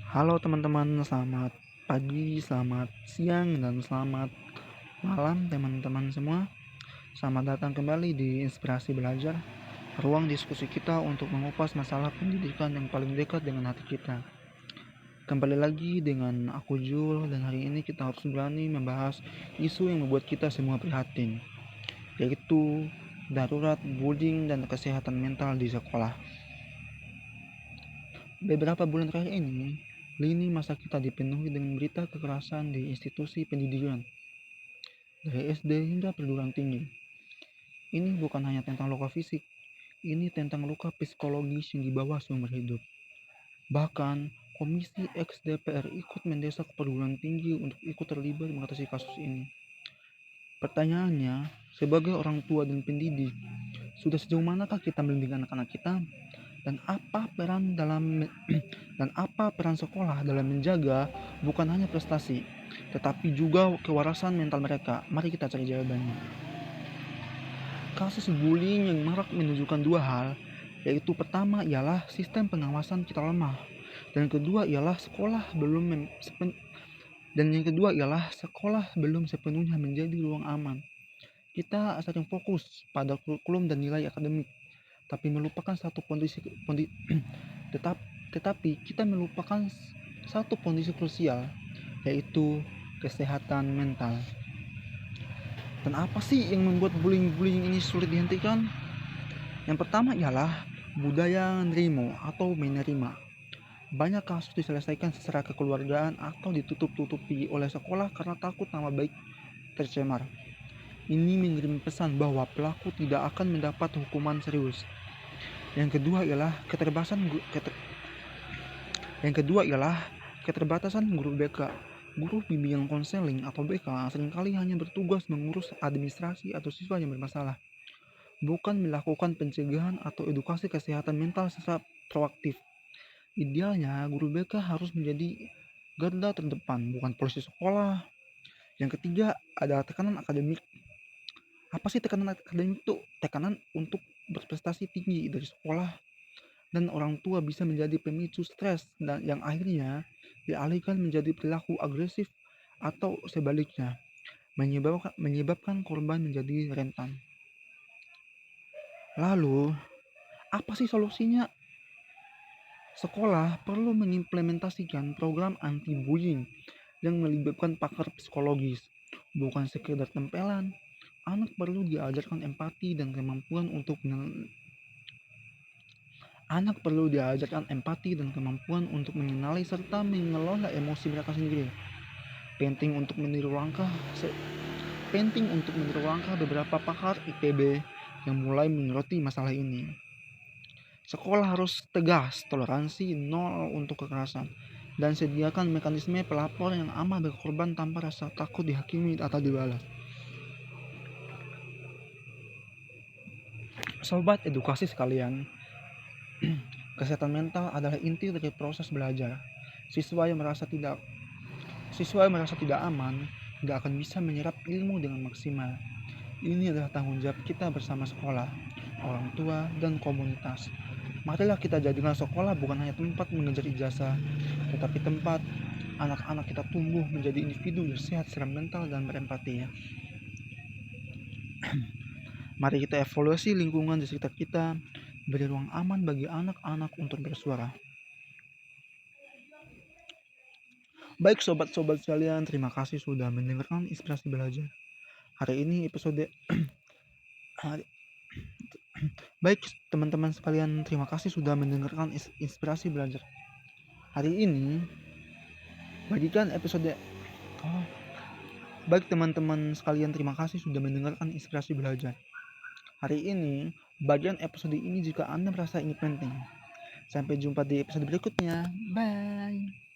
Halo teman-teman, selamat pagi, selamat siang, dan selamat malam teman-teman semua. Selamat datang kembali di Inspirasi Belajar, ruang diskusi kita untuk mengupas masalah pendidikan yang paling dekat dengan hati kita. Kembali lagi dengan aku Jul, dan hari ini kita harus berani membahas isu yang membuat kita semua prihatin, yaitu darurat bullying dan kesehatan mental di sekolah. Beberapa bulan terakhir ini, lini masa kita dipenuhi dengan berita kekerasan di institusi pendidikan, dari SD hingga perguruan tinggi. Ini bukan hanya tentang luka fisik, ini tentang luka psikologis yang dibawa seumur hidup. Bahkan, Komisi X DPR ikut mendesak perguruan tinggi untuk ikut terlibat mengatasi kasus ini. Pertanyaannya, sebagai orang tua dan pendidik, sudah sejauh manakah kita mendidik anak-anak kita? Dan apa peran sekolah dalam menjaga bukan hanya prestasi, tetapi juga kewarasan mental mereka? Mari kita cari jawabannya. Kasus bullying yang marak menunjukkan dua hal, yaitu pertama ialah sistem pengawasan kita lemah, dan yang kedua ialah sekolah belum sepenuhnya menjadi ruang aman. Kita sering fokus pada kurikulum dan nilai akademik, tapi kita melupakan satu kondisi krusial, yaitu kesehatan mental. Dan apa sih yang membuat bullying ini sulit dihentikan? Yang pertama ialah budaya nerimo atau menerima. Banyak kasus diselesaikan secara kekeluargaan atau ditutup-tutupi oleh sekolah karena takut nama baik tercemar. Ini mengirim pesan bahwa pelaku tidak akan mendapat hukuman serius. Yang kedua ialah keterbatasan guru BK. Guru bimbingan konseling atau BK seringkali hanya bertugas mengurus administrasi atau siswa yang bermasalah, bukan melakukan pencegahan atau edukasi kesehatan mental secara proaktif. Idealnya, guru BK harus menjadi garda terdepan, bukan polisi sekolah. Yang ketiga, ada tekanan akademik. Apa sih tekanan akademik itu? Tekanan untuk berprestasi tinggi dari sekolah dan orang tua bisa menjadi pemicu stres dan yang akhirnya dialihkan menjadi perilaku agresif atau sebaliknya, menyebabkan korban menjadi rentan. Lalu, apa sih solusinya? Sekolah perlu mengimplementasikan program anti-bullying yang melibatkan pakar psikologis, bukan sekedar tempelan. Anak perlu diajarkan empati dan kemampuan untuk mengenali serta mengelola emosi mereka sendiri. Penting untuk meniru langkah beberapa pakar IPB yang mulai menyoroti masalah ini. Sekolah harus tegas, toleransi nol untuk kekerasan, dan sediakan mekanisme pelapor yang aman bagi korban tanpa rasa takut dihakimi atau dibalas. Sobat edukasi sekalian, kesehatan mental adalah inti dari proses belajar. Siswa yang merasa tidak aman tidak akan bisa menyerap ilmu dengan maksimal. Ini adalah tanggung jawab kita bersama sekolah, orang tua, dan komunitas. Marilah kita jadikan sekolah bukan hanya tempat mengejar ijazah, tetapi tempat anak-anak kita tumbuh menjadi individu yang sehat secara mental dan berempati. Mari kita evaluasi lingkungan di sekitar kita, beri ruang aman bagi anak-anak untuk bersuara. Baik sobat-sobat sekalian, terima kasih sudah mendengarkan Inspirasi Belajar. Hari ini episode Baik teman-teman sekalian, terima kasih sudah mendengarkan Inspirasi Belajar. Hari ini bagikan episode Baik teman-teman sekalian, terima kasih sudah mendengarkan Inspirasi Belajar. Hari ini, bagian episode ini jika Anda merasa ini penting. Sampai jumpa di episode berikutnya. Bye.